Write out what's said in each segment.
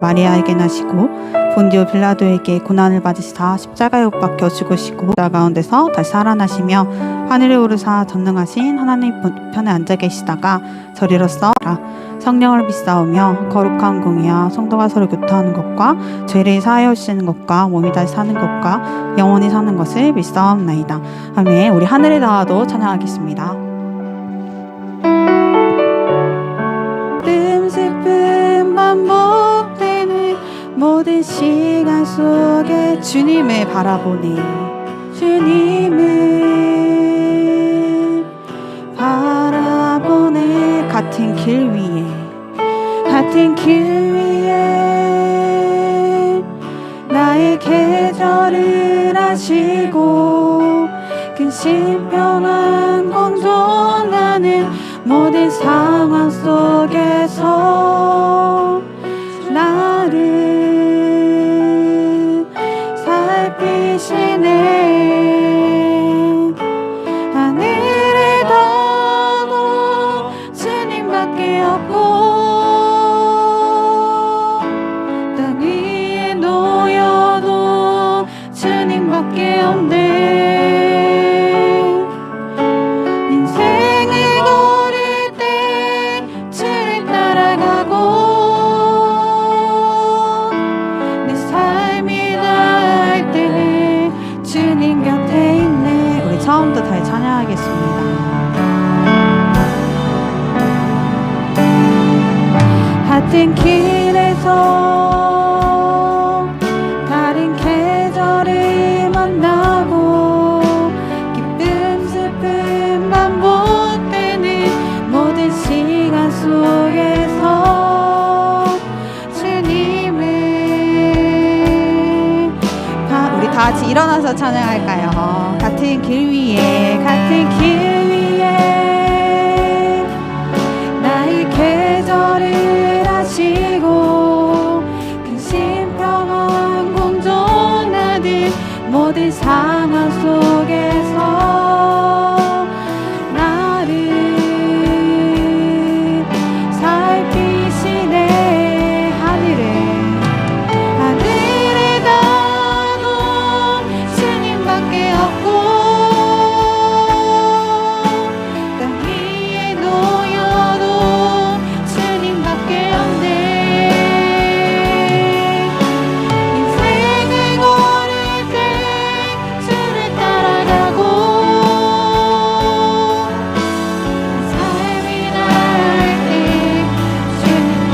마리아에게 나시고 본디오 빌라도에게 고난을 받으시사 십자가에 못 박혀 죽으시고 십자가 가운데서 다시 살아나시며 하늘에 오르사 전능하신 하나님 편에 앉아 계시다가 저리로서 성령을 믿사오며 거룩한 공의와 성도가 서로 교통하는 것과 죄를 사하여 주시는 것과 몸이 다시 사는 것과 영원히 사는 것을 믿사옵나이다. 아멘. 우리 하늘에 닿아도 찬양하겠습니다. 슬픔 반복되는 모든 시간 속에 주님을 바라보네. 주님을 바라보네. 같은 길 위에 나의 계절을 하시고 그 신평안 공존하는 모든 상황 속에서 나를 살피시네. 하늘에 닿아도 주님밖에 없고 땅 위에 놓여도 주님밖에 없네. 처음부터 다시 찬양하겠습니다. 같은 길에서 다른 계절을 만나고 기쁨 슬픔 반복되는 모든 시간 속에서 주님을 우리 다 같이 일어나서 찬양할까요? 같은 길 위에 나의 계절을 하시고 그 신평안 공존하는 모든 상황 속에서 나를 살피시네. 하늘에 닿아도 주님밖에 없고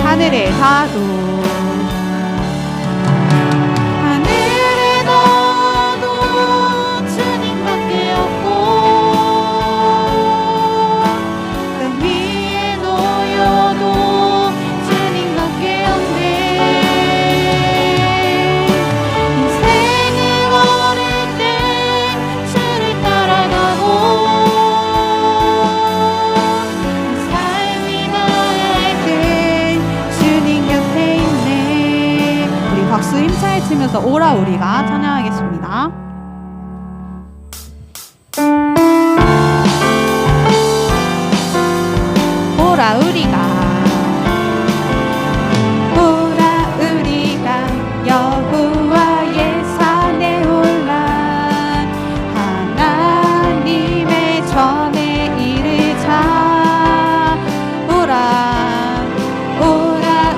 하늘에 닿아도 주님밖에 없고 땅 위에 놓여도 주님밖에 없네. 인생을 걸을 때 주를 따라가고 삶이 나을 때 주님 곁에 있네. 우리 박수 힘차게 치면서 오라 우리가 찬양하겠습니다. 오라 우리가 여호와의 산에 올라 하나님의 전에 이르자. 오라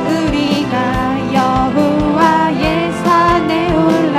우리가 여호와의 산에 올라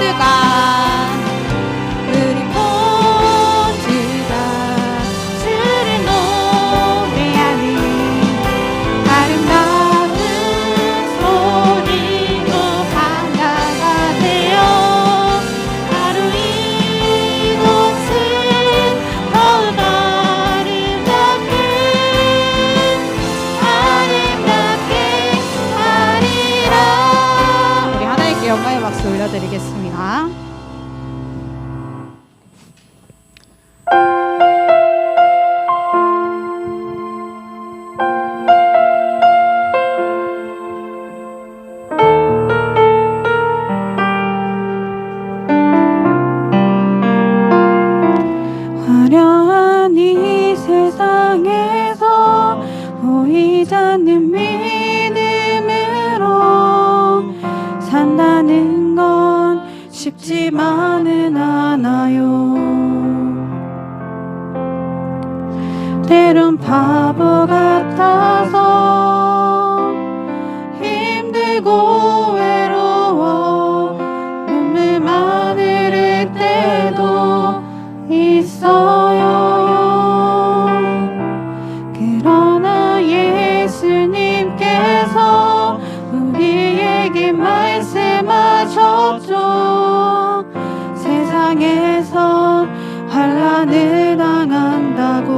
모두가 우리 모두가 주를 노래하는 아름다운 소리로 한가가 되어 하루 이곳은 더욱 아름답게 하리라. 우리 하나님께 영광의 박수 올려드리겠습니다. 화려한 이 세상에서 보이지 않는 믿음으로 산다는 건 쉽지만은 않아요. 때론 바보 같아서 힘들고 외로워 눈물만 흐를 때도 있어요. 그러나 예수님께서 우리에게 말씀하셨죠. 세상에서 환난을 당한다고.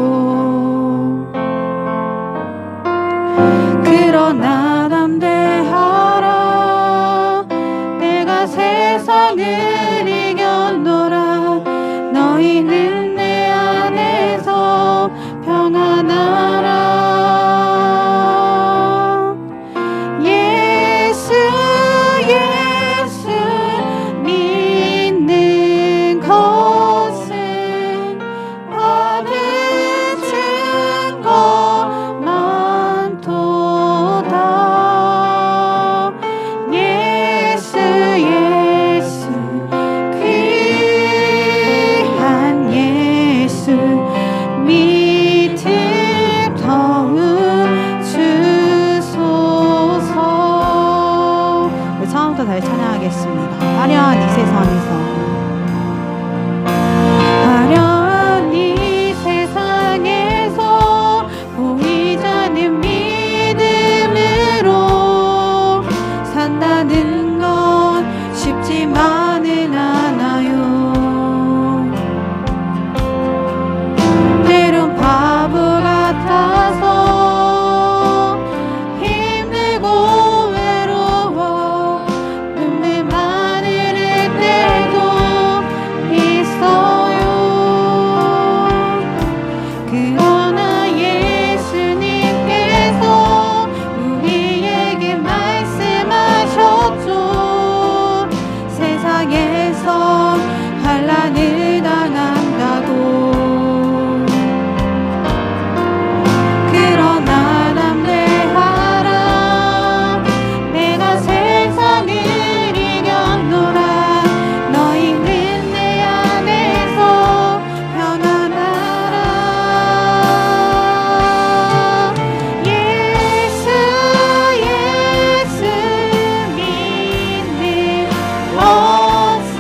그러나 담대하라. 내가 세상을 이겼노라. 너희는 내 안에서 평안하라. 예수 예수 믿는 것은 받은 증거만 도다. 예수 예수 귀한 예수 믿음 더욱 주소서. 우리 처음부터 다시 찬양하겠습니다. 화려한 이 세상에서 화려한 이 세상에서 보이지 않는 믿음으로 산다는 건 쉽지만은 않아요. 때론 바보 같아서 힘들고 외로워 눈물만 흐를 때도 있어요. 그러나 예수님께서 우리에게 말씀하셨죠. 세상에서 환난을 당한다고. 그러나 담대하라. 내가 세상을 이겼노라. 너희는 내 안에서 평안하라. 예수 예수 믿는 것은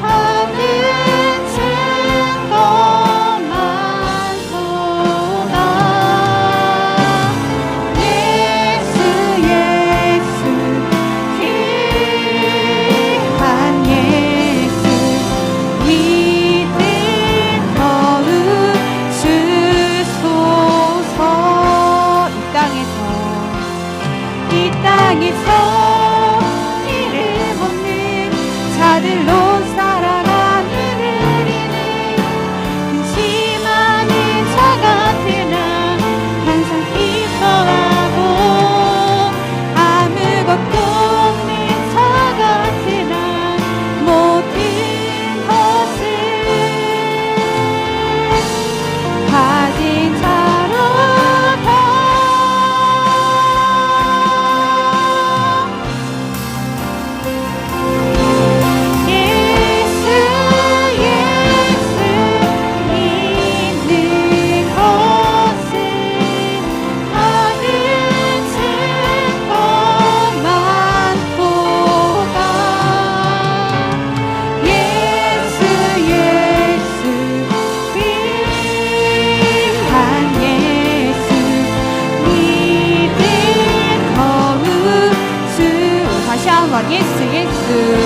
받은 증거만 도다. 예수 예수 귀한 예수 믿음 더욱 주소서. 이 땅에서 이름 없는 자들로 살아가는 우리는 근심하는 자 같으나 항상 기뻐하고 아무것도 없는 자 같으나 모든 것을 가진 자로다. 예수 이름만 예수 예수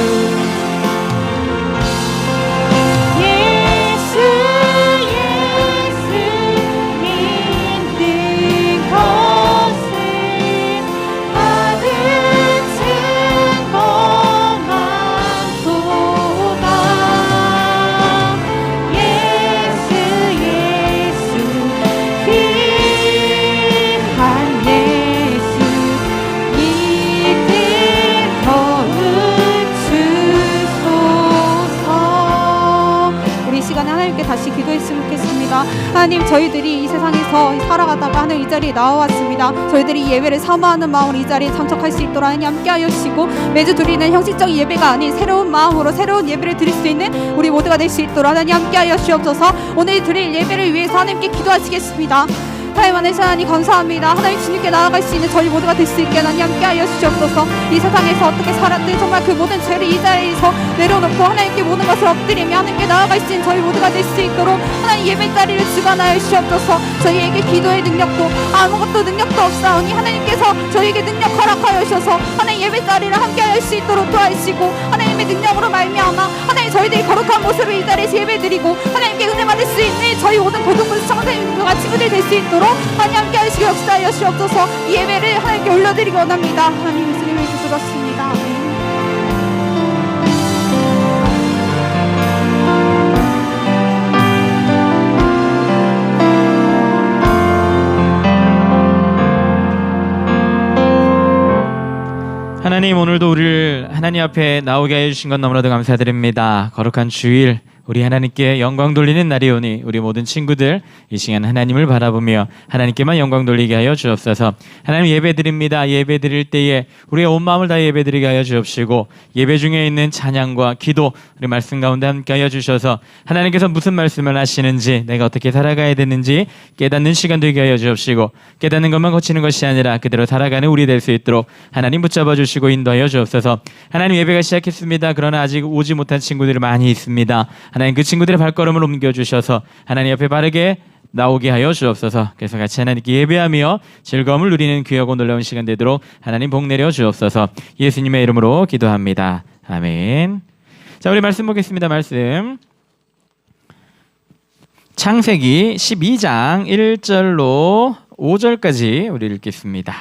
다시 기도했으면 좋겠습니다. 하나님, 저희들이 이 세상에서 살아가다가 하늘 이 자리에 나와왔습니다. 저희들이 이 예배를 사모하는 마음으로 이 자리에 참석할 수 있도록 하나님 함께 하시고, 매주 드리는 형식적인 예배가 아닌 새로운 마음으로 새로운 예배를 드릴 수 있는 우리 모두가 될 수 있도록 하나님 함께 하시옵소서. 오늘 드릴 예배를 위해서 하나님께 기도하시겠습니다. 하나님 안에서 하나님 감사합니다. 하나님 주님께 나아갈 수 있는 저희 모두가 될 수 있게 하나님 함께 하여 주시옵소서. 이 세상에서 어떻게 살았든 정말 그 모든 죄를 이 자리에서 내려놓고 하나님께 모든 것을 엎드리며 하나님께 나아갈 수 있는 저희 모두가 될 수 있도록 하나님 예배 자리를 주관하여 주시옵소서. 저희에게 기도의 능력도 아무것도 능력도 없사오니 하나님께서 저희에게 능력 허락하여 주셔서 하나님 예배 자리를 함께 할 수 있도록 도와주시고, 하나님의 능력으로 말미암아 하나님 저희들이 거룩한 모습으로 이 자리에서 예배드리고 하나님께 은혜 받을 수 있는 저희 모든 고등부 청소년들과 친구들 될 수 있도록 하나님 함께 하시고 역사하여 주옵소서. 이 예배를 하나님께 올려드리기 원합니다. 하나님 예수님의 이름으로 기도드렸습니다. 아멘. 하나님, 오늘도 우리를 하나님 앞에 나오게 해주신 것 너무나도 감사드립니다. 거룩한 주일, 우리 하나님께 영광 돌리는 날이오니 우리 모든 친구들 이 시간 하나님을 바라보며 하나님께만 영광 돌리게 하여 주옵소서. 하나님, 예배드립니다. 예배드릴 때에 우리의 온 마음을 다 예배드리게 하여 주옵시고, 예배 중에 있는 찬양과 기도, 우리 말씀 가운데 함께 하여 주셔서 하나님께서 무슨 말씀을 하시는지, 내가 어떻게 살아가야 되는지 깨닫는 시간 되게 하여 주옵시고, 깨닫는 것만 거치는 것이 아니라 그대로 살아가는 우리 될 수 있도록 하나님 붙잡아 주시고 인도하여 주옵소서. 하나님, 예배가 시작했습니다. 그러나 아직 오지 못한 친구들이 많이 있습니다. 하나님, 그 친구들의 발걸음을 옮겨주셔서 하나님 옆에 바르게 나오게 하여 주옵소서. 그래서 같이 하나님께 예배하며 즐거움을 누리는 귀하고 놀라운 시간 되도록 하나님 복 내려 주옵소서. 예수님의 이름으로 기도합니다. 아멘. 자, 우리 말씀 보겠습니다. 말씀 창세기 12장 1절로 5절까지 우리 읽겠습니다.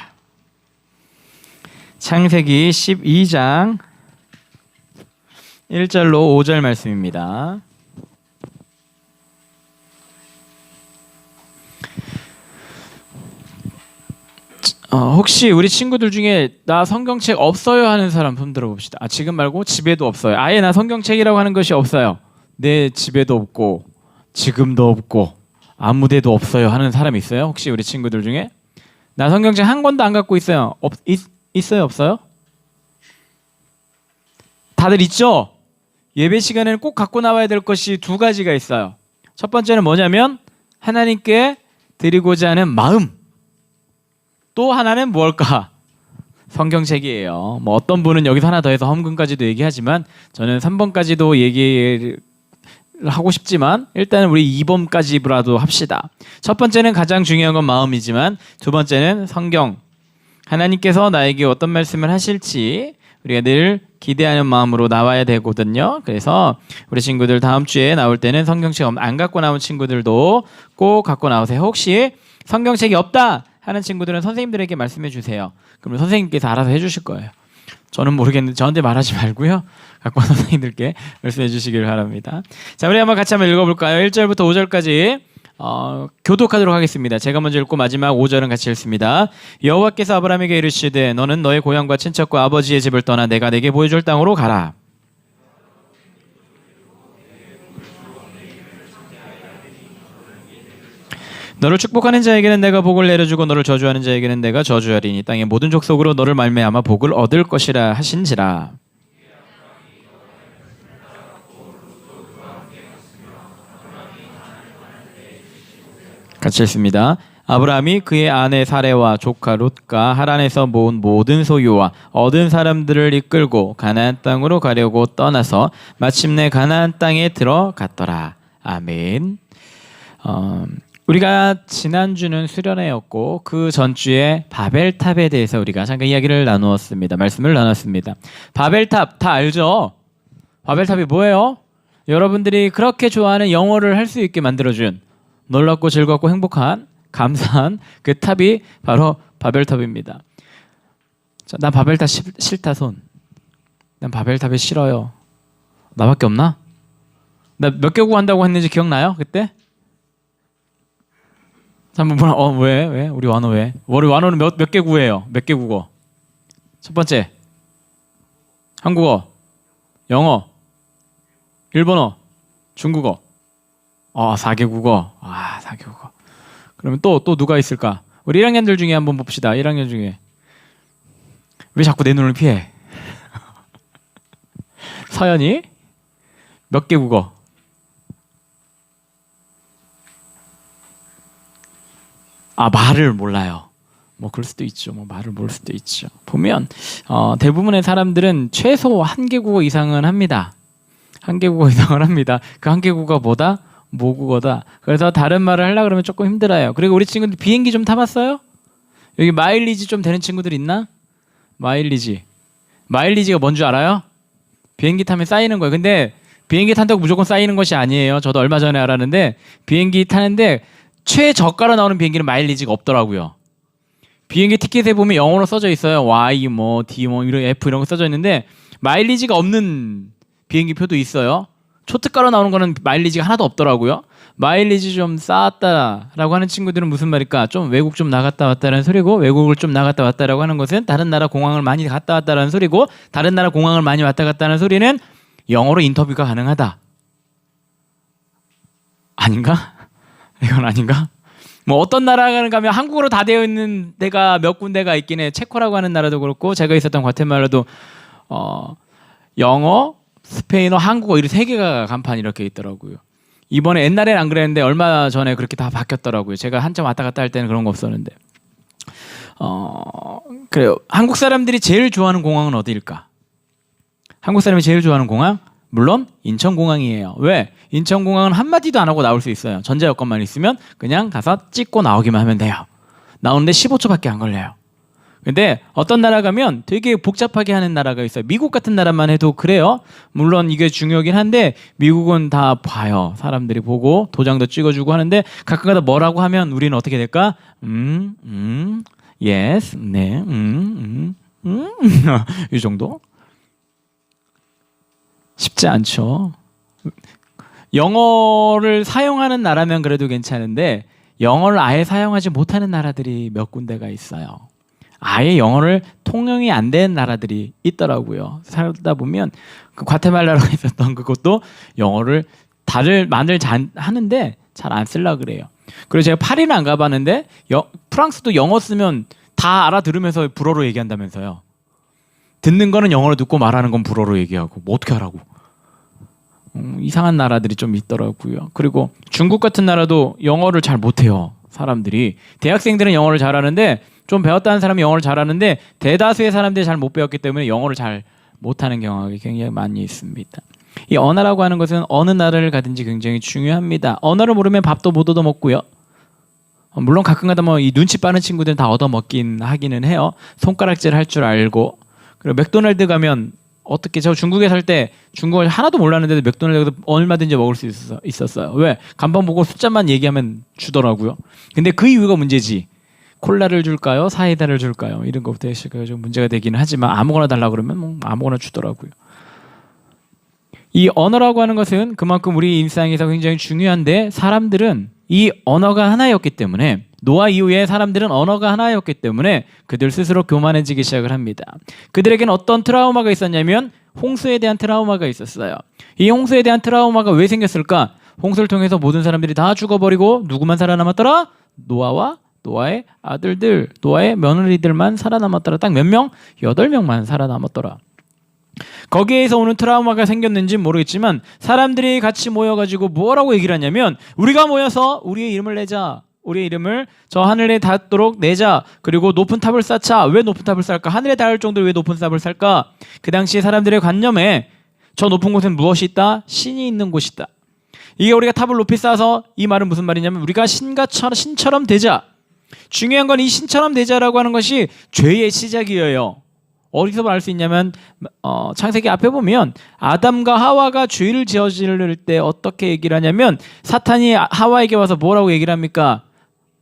창세기 12장 1절로 5절 말씀입니다. 혹시 우리 친구들 중에 나 성경책 없어요 하는 사람 손 들어봅시다. 지금 말고 집에도 없어요. 아예 나 성경책이라고 하는 것이 없어요. 내 집에도 없고 지금도 없고 아무데도 없어요 하는 사람 있어요? 혹시 우리 친구들 중에? 나 성경책 한 권도 안 갖고 있어요. 있어요? 없어요? 다들 있죠? 예배 시간에는 꼭 갖고 나와야 될 것이 두 가지가 있어요. 첫 번째는 뭐냐면 하나님께 드리고자 하는 마음. 또 하나는 뭘까? 성경책이에요. 뭐 어떤 분은 여기서 하나 더해서 헌금까지도 얘기하지만 저는 3번까지도 얘기를 하고 싶지만 일단은 우리 2번까지라도 합시다. 첫 번째는 가장 중요한 건 마음이지만 두 번째는 성경. 하나님께서 나에게 어떤 말씀을 하실지 우리가 늘 기대하는 마음으로 나와야 되거든요. 그래서 우리 친구들 다음 주에 나올 때는 성경책 안 갖고 나온 친구들도 꼭 갖고 나오세요. 혹시 성경책이 없다 하는 친구들은 선생님들에게 말씀해 주세요. 그러면 선생님께서 알아서 해주실 거예요. 저는 모르겠는데 저한테 말하지 말고요. 갖고 온 선생님들께 말씀해 주시길 바랍니다. 자, 우리 한번 같이 한번 읽어볼까요? 1절부터 5절까지 교독하도록 하겠습니다. 제가 먼저 읽고 마지막 5절은 같이 읽습니다. 여호와께서 아브라함에게 이르시되 너는 너의 고향과 친척과 아버지의 집을 떠나 내가 내게 보여줄 땅으로 가라. 너를 축복하는 자에게는 내가 복을 내려주고 너를 저주하는 자에게는 내가 저주하리니 땅의 모든 족속으로 너를 말미암아 복을 얻을 것이라 하신지라. 같이 읽습니다. 아브라함이 그의 아내 사레와 조카 롯과 하란에서 모은 모든 소유와 얻은 사람들을 이끌고 가나안 땅으로 가려고 떠나서 마침내 가나안 땅에 들어갔더라. 아멘. 우리가 지난주는 수련회였고 그 전주에 바벨탑에 대해서 우리가 잠깐 이야기를 나누었습니다. 말씀을 나눴습니다. 바벨탑 다 알죠? 바벨탑이 뭐예요? 여러분들이 그렇게 좋아하는 영어를 할 수 있게 만들어준 놀랍고 즐겁고 행복한 감사한 그 탑이 바로 바벨탑입니다. 자, 난 바벨탑 싫다 손. 난 바벨탑이 싫어요. 나밖에 없나? 나 몇 개국 한다고 했는지 기억나요? 그때? 한번 보라. 왜? 우리 완호 왜? 우리 완호는 몇 개 구해요? 몇 개 국어? 첫 번째 한국어, 영어, 일본어, 중국어. 4개 국어. 4개 국어. 그러면 또 누가 있을까? 우리 1학년들 중에 한번 봅시다. 1학년 중에 왜 자꾸 내 눈을 피해? 서연이 몇 개 국어? 말을 몰라요. 뭐 그럴 수도 있죠. 뭐 말을 모를 수도 있죠. 보면 대부분의 사람들은 최소 한 개 국어 이상은 합니다. 한 개 국어 이상을 합니다. 그 한 개 국어가 뭐다? 모국어다. 그래서 다른 말을 하려고 그러면 조금 힘들어요. 그리고 우리 친구들 비행기 좀 타봤어요? 여기 마일리지 좀 되는 친구들 있나? 마일리지가 뭔 줄 알아요? 비행기 타면 쌓이는 거예요. 근데 비행기 탄다고 무조건 쌓이는 것이 아니에요. 저도 얼마 전에 알았는데 비행기 타는데 최저가로 나오는 비행기는 마일리지가 없더라고요. 비행기 티켓에 보면 영어로 써져 있어요. Y 뭐 D 뭐 이런 F 이런 거 써져 있는데 마일리지가 없는 비행기 표도 있어요. 초특가로 나오는 거는 마일리지가 하나도 없더라고요. 마일리지 좀 쌓았다라고 하는 친구들은 무슨 말일까? 좀 외국 좀 나갔다 왔다는 소리고, 외국을 좀 나갔다 왔다라고 하는 것은 다른 나라 공항을 많이 갔다 왔다는 소리고, 다른 나라 공항을 많이 왔다 갔다 하는 소리는 영어로 인터뷰가 가능하다. 아닌가? 이건 아닌가? 뭐 어떤 나라를 가면 한국어로 다 되어 있는 데가 몇 군데가 있긴 해. 체코라고 하는 나라도 그렇고, 제가 있었던 과테말라도 영어, 스페인어, 한국어 이렇게 세 개가 간판이 이렇게 있더라고요. 이번에 옛날에는 안 그랬는데 얼마 전에 그렇게 다 바뀌었더라고요. 제가 한참 왔다 갔다 할 때는 그런 거 없었는데. 그래요. 한국 사람들이 제일 좋아하는 공항은 어디일까? 한국 사람이 제일 좋아하는 공항? 물론 인천공항이에요. 왜? 인천공항은 한마디도 안 하고 나올 수 있어요. 전자 여권만 있으면 그냥 가서 찍고 나오기만 하면 돼요. 나오는데 15초밖에 안 걸려요. 근데 어떤 나라 가면 되게 복잡하게 하는 나라가 있어요. 미국 같은 나라만 해도 그래요. 물론 이게 중요하긴 한데 미국은 다 봐요. 사람들이 보고 도장도 찍어주고 하는데 가끔가다 뭐라고 하면 우리는 어떻게 될까? yes, 네, 이 정도? 쉽지 않죠. 영어를 사용하는 나라면 그래도 괜찮은데 영어를 아예 사용하지 못하는 나라들이 몇 군데가 있어요. 아예 영어를 통용이 안 되는 나라들이 있더라고요. 살다 보면 그 과테말라로 있었던 그것도 영어를 말을 하는데 잘 안 쓰려고 그래요. 그리고 제가 파리는 안 가봤는데 프랑스도 영어 쓰면 다 알아들으면서 불어로 얘기한다면서요. 듣는 거는 영어로 듣고 말하는 건 불어로 얘기하고 뭐 어떻게 하라고. 이상한 나라들이 좀 있더라고요. 그리고 중국 같은 나라도 영어를 잘 못해요. 사람들이. 대학생들은 영어를 잘하는데 좀 배웠다는 사람이 영어를 잘하는데 대다수의 사람들이 잘 못 배웠기 때문에 영어를 잘 못하는 경우가 굉장히 많이 있습니다. 이 언어라고 하는 것은 어느 나라를 가든지 굉장히 중요합니다. 언어를 모르면 밥도 못 얻어먹고요. 물론 가끔가다 뭐 이 눈치 빠른 친구들은 다 얻어먹긴 하기는 해요. 손가락질 할 줄 알고. 그리고 맥도날드 가면 어떻게 저 중국에 살 때 중국어를 하나도 몰랐는데도 맥도날드에서 얼마든지 먹을 수 있었어요. 왜? 간판 보고 숫자만 얘기하면 주더라고요. 근데 그 이유가 문제지. 콜라를 줄까요? 사이다를 줄까요? 이런 것부터 좀 문제가 되기는 하지만 아무거나 달라고 그러면 뭐 아무거나 주더라고요. 이 언어라고 하는 것은 그만큼 우리 일상에서 굉장히 중요한데 사람들은 이 언어가 하나였기 때문에 노아 이후에 사람들은 언어가 하나였기 때문에 그들 스스로 교만해지기 시작을 합니다. 그들에게는 어떤 트라우마가 있었냐면 홍수에 대한 트라우마가 있었어요. 이 홍수에 대한 트라우마가 왜 생겼을까? 홍수를 통해서 모든 사람들이 다 죽어버리고 누구만 살아남았더라? 노아와 노아의 아들들, 노아의 며느리들만 살아남았더라. 딱 몇 명? 8명만 살아남았더라. 거기에서 오는 트라우마가 생겼는지는 모르겠지만 사람들이 같이 모여가지고 뭐라고 얘기를 하냐면 우리가 모여서 우리의 이름을 내자. 우리의 이름을 저 하늘에 닿도록 내자. 그리고 높은 탑을 쌓자. 왜 높은 탑을 쌓을까? 하늘에 닿을 정도로 왜 높은 탑을 쌓을까? 그 당시 사람들의 관념에 저 높은 곳엔 무엇이 있다? 신이 있는 곳이다. 이게 우리가 탑을 높이 쌓아서 이 말은 무슨 말이냐면 우리가 신처럼 되자. 중요한 건 이 신처럼 되자라고 하는 것이 죄의 시작이에요. 어디서 알 수 있냐면 창세기 앞에 보면 아담과 하와가 죄를 저지를 때 어떻게 얘기를 하냐면 사탄이 하와에게 와서 뭐라고 얘기를 합니까?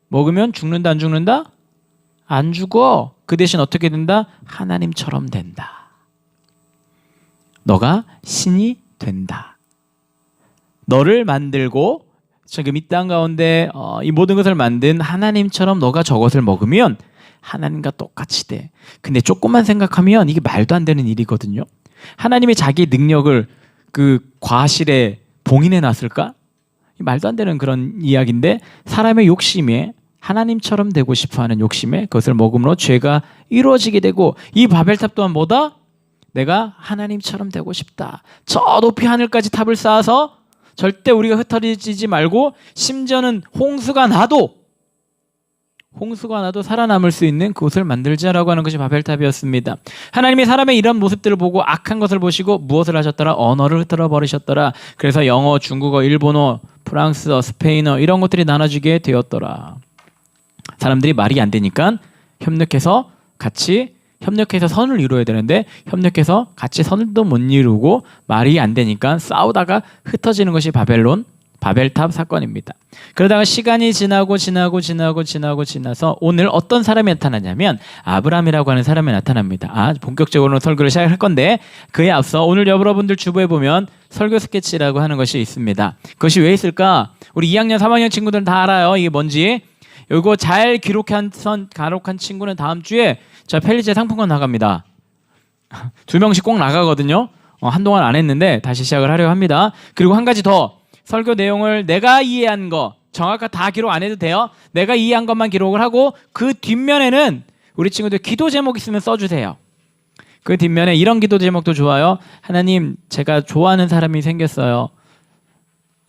먹으면 죽는다 안 죽는다? 안 죽어. 그 대신 어떻게 된다? 하나님처럼 된다. 너가 신이 된다. 너를 만들고 지금 이 땅 가운데 이 모든 것을 만든 하나님처럼 너가 저것을 먹으면 하나님과 똑같이 돼. 근데 조금만 생각하면 이게 말도 안 되는 일이거든요. 하나님이 자기 능력을 그 과실에 봉인해 놨을까? 말도 안 되는 그런 이야기인데 사람의 욕심에 하나님처럼 되고 싶어하는 욕심에 그것을 먹음으로 죄가 이루어지게 되고 이 바벨탑 또한 뭐다? 내가 하나님처럼 되고 싶다. 저 높이 하늘까지 탑을 쌓아서 절대 우리가 흩어지지 말고 심지어는 홍수가 나도 살아남을 수 있는 그곳을 만들자라고 하는 것이 바벨탑이었습니다. 하나님이 사람의 이런 모습들을 보고 악한 것을 보시고 무엇을 하셨더라? 언어를 흩어져 버리셨더라. 그래서 영어, 중국어, 일본어, 프랑스어, 스페인어 이런 것들이 나눠지게 되었더라. 사람들이 말이 안 되니까 협력해서 선을 이루어야 되는데 협력해서 같이 선도 못 이루고 말이 안 되니까 싸우다가 흩어지는 것이 바벨탑 사건입니다. 그러다가 시간이 지나서 오늘 어떤 사람이 나타나냐면 아브라함이라고 하는 사람이 나타납니다. 본격적으로 설교를 시작할 건데 그에 앞서 오늘 여러분들 주부에 보면 설교 스케치라고 하는 것이 있습니다. 그것이 왜 있을까? 우리 2학년, 3학년 친구들은 다 알아요. 이게 뭔지. 이거 잘 기록한 친구는 다음 주에 저 펠리제 상품권 나갑니다. 2명씩 꼭 나가거든요. 한동안 안 했는데 다시 시작을 하려고 합니다. 그리고 한 가지 더. 설교 내용을 내가 이해한 거 정확하게 다 기록 안 해도 돼요. 내가 이해한 것만 기록을 하고 그 뒷면에는 우리 친구들 기도 제목 있으면 써주세요. 그 뒷면에 이런 기도 제목도 좋아요. 하나님, 제가 좋아하는 사람이 생겼어요.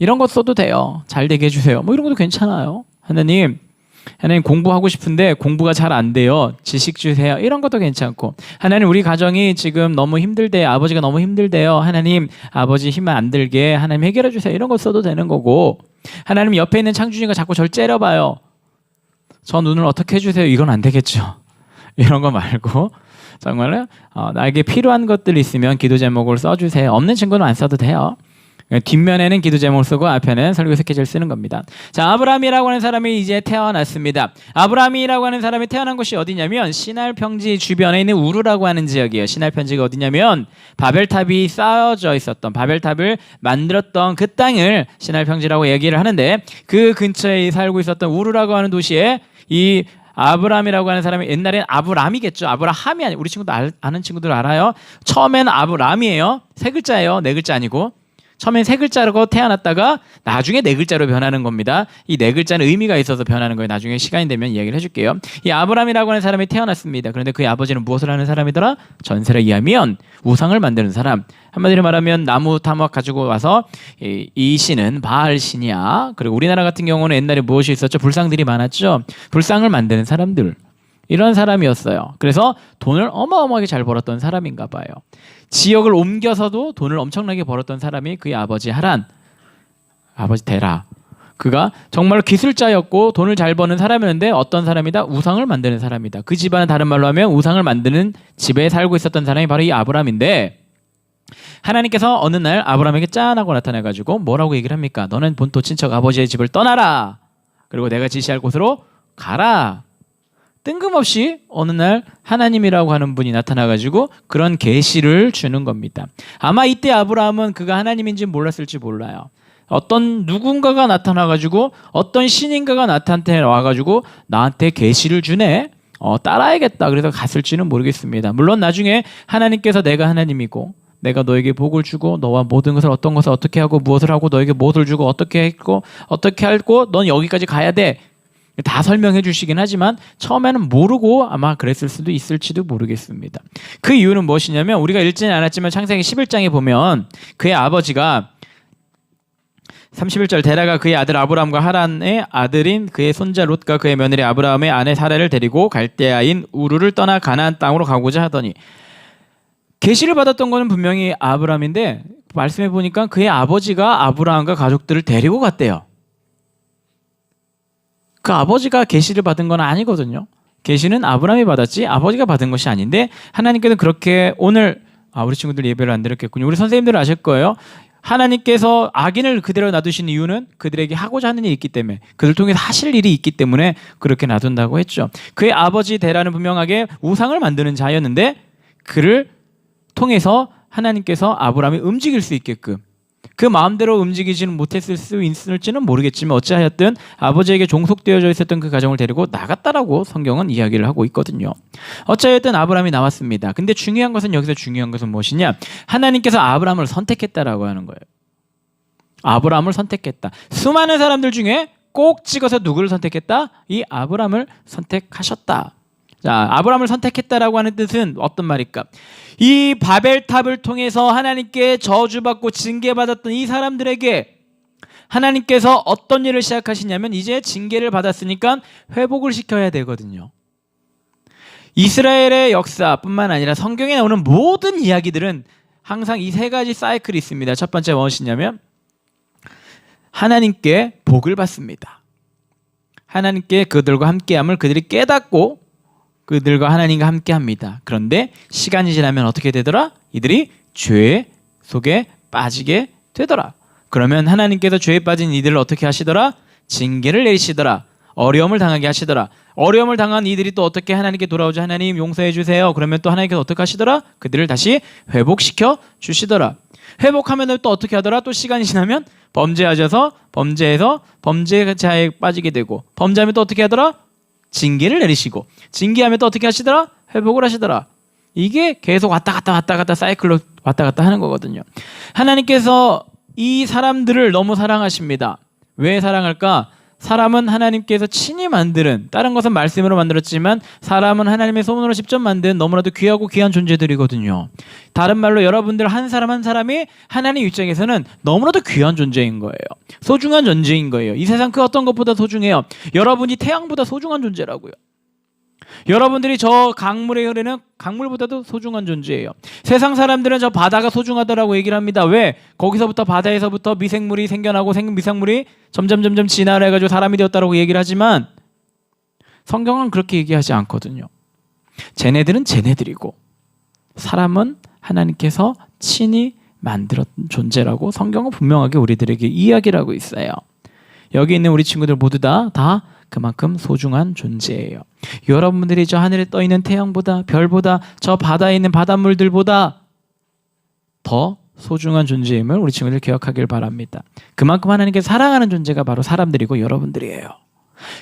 이런 거 써도 돼요. 잘 되게 해주세요. 뭐 이런 것도 괜찮아요. 하나님 공부하고 싶은데 공부가 잘 안 돼요. 지식 주세요. 이런 것도 괜찮고 하나님 우리 가정이 지금 너무 힘들대요. 아버지가 너무 힘들대요. 하나님 아버지 힘 안 들게 하나님 해결해 주세요. 이런 거 써도 되는 거고 하나님 옆에 있는 창준이가 자꾸 절 째려봐요. 저 눈을 어떻게 해주세요. 이건 안 되겠죠. 이런 거 말고 정말로 나에게 필요한 것들이 있으면 기도 제목을 써주세요. 없는 친구는 안 써도 돼요. 뒷면에는 기도 제목을 쓰고 앞에는 설교 스케치를 쓰는 겁니다. 자, 아브라함이라고 하는 사람이 이제 태어났습니다. 아브라함이라고 하는 사람이 태어난 곳이 어디냐면 시날 평지 주변에 있는 우르라고 하는 지역이에요. 시날 평지가 어디냐면 바벨탑이 쌓여져 있었던 바벨탑을 만들었던 그 땅을 시날 평지라고 얘기를 하는데 그 근처에 살고 있었던 우르라고 하는 도시에 이 아브라함이라고 하는 사람이 옛날엔 아브람이겠죠. 아브라함이 아니고 우리 친구들 아는 친구들 알아요. 처음엔 아브람이에요. 세 글자예요. 네 글자 아니고. 처음엔 세 글자로 태어났다가 나중에 네 글자로 변하는 겁니다. 이 네 글자는 의미가 있어서 변하는 거예요. 나중에 시간이 되면 이야기를 해줄게요. 이 아브람이라고 하는 사람이 태어났습니다. 그런데 그의 아버지는 무엇을 하는 사람이더라? 전설에 의하면 우상을 만드는 사람. 한마디로 말하면 나무 타막 가지고 와서 이 신은 바알 신이야. 그리고 우리나라 같은 경우는 옛날에 무엇이 있었죠? 불상들이 많았죠. 불상을 만드는 사람들. 이런 사람이었어요. 그래서 돈을 어마어마하게 잘 벌었던 사람인가 봐요. 지역을 옮겨서도 돈을 엄청나게 벌었던 사람이 그의 아버지 하란, 아버지 데라. 그가 정말 기술자였고 돈을 잘 버는 사람이었는데 어떤 사람이다? 우상을 만드는 사람이다. 그 집안은 다른 말로 하면 우상을 만드는 집에 살고 있었던 사람이 바로 이 아브람인데 하나님께서 어느 날 아브람에게 짠하고 나타나가지고 뭐라고 얘기를 합니까? 너는 본토 친척 아버지의 집을 떠나라. 그리고 내가 지시할 곳으로 가라. 뜬금없이 어느 날 하나님이라고 하는 분이 나타나가지고 그런 계시를 주는 겁니다. 아마 이때 아브라함은 그가 하나님인지 몰랐을지 몰라요. 어떤 누군가가 나타나가지고 어떤 신인가가 나한테 와가지고 나한테 계시를 주네. 따라야겠다. 그래서 갔을지는 모르겠습니다. 물론 나중에 하나님께서 내가 하나님이고 내가 너에게 복을 주고 너와 모든 것을 어떤 것을 어떻게 하고 무엇을 하고 너에게 무엇을 주고 어떻게 했고 어떻게 하고 넌 여기까지 가야 돼. 다 설명해 주시긴 하지만 처음에는 모르고 아마 그랬을 수도 있을지도 모르겠습니다. 그 이유는 무엇이냐면 우리가 읽지는 않았지만 창세기 11장에 보면 그의 아버지가 31절 데라가 그의 아들 아브람과 하란의 아들인 그의 손자 롯과 그의 며느리 아브라함의 아내 사라를 데리고 갈대아인 우르를 떠나 가나안 땅으로 가고자 하더니 계시를 받았던 것은 분명히 아브람인데 말씀해 보니까 그의 아버지가 아브라함과 가족들을 데리고 갔대요. 그 아버지가 계시를 받은 건 아니거든요. 계시는 아브라함이 받았지 아버지가 받은 것이 아닌데 하나님께서 그렇게 오늘 우리 친구들 예배를 안 드렸겠군요. 우리 선생님들은 아실 거예요. 하나님께서 악인을 그대로 놔두신 이유는 그들에게 하고자 하는 일이 있기 때문에 그들 통해서 하실 일이 있기 때문에 그렇게 놔둔다고 했죠. 그의 아버지 데라는 분명하게 우상을 만드는 자였는데 그를 통해서 하나님께서 아브라함이 움직일 수 있게끔 그 마음대로 움직이지는 못했을 수 있을지는 모르겠지만 어찌하였든 아버지에게 종속되어져 있었던 그 가정을 데리고 나갔다라고 성경은 이야기를 하고 있거든요. 어찌하였든 아브라함이 나왔습니다. 근데 중요한 것은 여기서 중요한 것은 무엇이냐? 하나님께서 아브라함을 선택했다라고 하는 거예요. 아브라함을 선택했다. 수많은 사람들 중에 꼭 찍어서 누구를 선택했다? 이 아브라함을 선택하셨다. 자, 아브라함을 선택했다라고 하는 뜻은 어떤 말일까? 이 바벨탑을 통해서 하나님께 저주받고 징계받았던 이 사람들에게 하나님께서 어떤 일을 시작하시냐면 이제 징계를 받았으니까 회복을 시켜야 되거든요. 이스라엘의 역사뿐만 아니라 성경에 나오는 모든 이야기들은 항상 이 세 가지 사이클이 있습니다. 첫 번째 무엇이냐면 하나님께 복을 받습니다. 하나님께 그들과 함께함을 그들이 깨닫고 그들과 하나님과 함께합니다. 그런데 시간이 지나면 어떻게 되더라? 이들이 죄 속에 빠지게 되더라. 그러면 하나님께서 죄에 빠진 이들을 어떻게 하시더라? 징계를 내리시더라. 어려움을 당하게 하시더라. 어려움을 당한 이들이 또 어떻게 하나님께 돌아오자 하나님 용서해 주세요. 그러면 또 하나님께서 어떻게 하시더라? 그들을 다시 회복시켜 주시더라. 회복하면 또 어떻게 하더라? 또 시간이 지나면 범죄하셔서 범죄에서 범죄자에 빠지게 되고 범죄하면 또 어떻게 하더라? 징계를 내리시고 징계하면 또 어떻게 하시더라? 회복을 하시더라. 이게 계속 왔다 갔다 사이클로 왔다 갔다 하는 거거든요. 하나님께서 이 사람들을 너무 사랑하십니다. 왜 사랑할까? 사람은 하나님께서 친히 만드는, 다른 것은 말씀으로 만들었지만 사람은 하나님의 손으로 직접 만든 너무나도 귀하고 귀한 존재들이거든요. 다른 말로 여러분들 한 사람 한 사람이 하나님 입장에서는 너무나도 귀한 존재인 거예요. 소중한 존재인 거예요. 이 세상 그 어떤 것보다 소중해요. 여러분이 태양보다 소중한 존재라고요. 여러분들이 저 강물에 흐르는 강물보다도 소중한 존재예요. 세상 사람들은 저 바다가 소중하다라고 얘기를 합니다. 왜? 거기서부터 바다에서부터 미생물이 생겨나고 미생물이 점점 진화를 해가지고 사람이 되었다라고 얘기를 하지만 성경은 그렇게 얘기하지 않거든요. 쟤네들은 쟤네들이고 사람은 하나님께서 친히 만들었던 존재라고 성경은 분명하게 우리들에게 이야기를 하고 있어요. 여기 있는 우리 친구들 모두 다 그만큼 소중한 존재예요. 여러분들이 저 하늘에 떠 있는 태양보다 별보다 저 바다에 있는 바닷물들보다 더 소중한 존재임을 우리 친구들 기억하길 바랍니다. 그만큼 하나님께서 사랑하는 존재가 바로 사람들이고 여러분들이에요.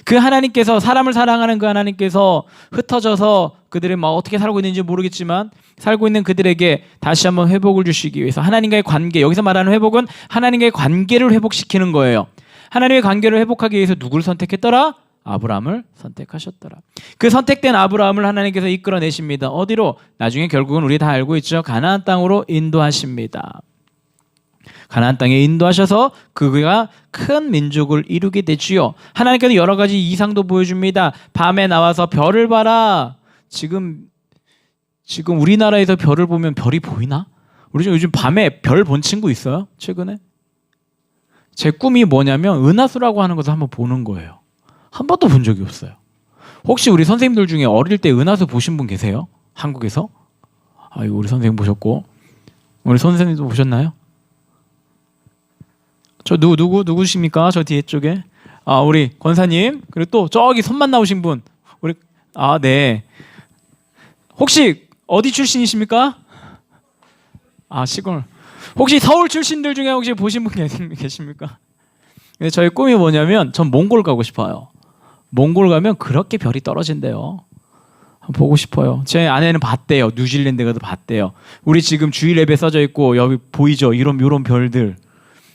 그 하나님께서 사람을 사랑하는 그 하나님께서 흩어져서 그들이 막 어떻게 살고 있는지 모르겠지만 살고 있는 그들에게 다시 한번 회복을 주시기 위해서 하나님과의 관계, 여기서 말하는 회복은 하나님과의 관계를 회복시키는 거예요. 하나님의 관계를 회복하기 위해서 누구를 선택했더라? 아브라함을 선택하셨더라. 그 선택된 아브라함을 하나님께서 이끌어내십니다. 어디로? 나중에 결국은 우리 다 알고 있죠. 가나안 땅으로 인도하십니다. 가나안 땅에 인도하셔서 그가 큰 민족을 이루게 되지요. 하나님께서 여러 가지 이상도 보여줍니다. 밤에 나와서 별을 봐라. 지금 우리나라에서 별을 보면 별이 보이나? 우리 요즘 밤에 별 본 친구 있어요? 최근에? 제 꿈이 뭐냐면 은하수라고 하는 것을 한번 보는 거예요. 한 번도 본 적이 없어요. 혹시 우리 선생님들 중에 어릴 때 은하수 보신 분 계세요? 한국에서? 아이고, 우리 선생님 보셨고 우리 선생님도 보셨나요? 저 누구십니까? 저 뒤에 쪽에 우리 권사님, 그리고 또 저기 손만 나오신 분, 우리 네. 혹시 어디 출신이십니까? 시골. 혹시 서울 출신들 중에 혹시 보신 분 계십니까? 근데 저희 꿈이 뭐냐면 전 몽골 가고 싶어요. 몽골 가면 그렇게 별이 떨어진대요. 보고 싶어요. 제 아내는 봤대요. 뉴질랜드 가도 봤대요. 우리 지금 주일 앱에 써져 있고 여기 보이죠? 이런 별들.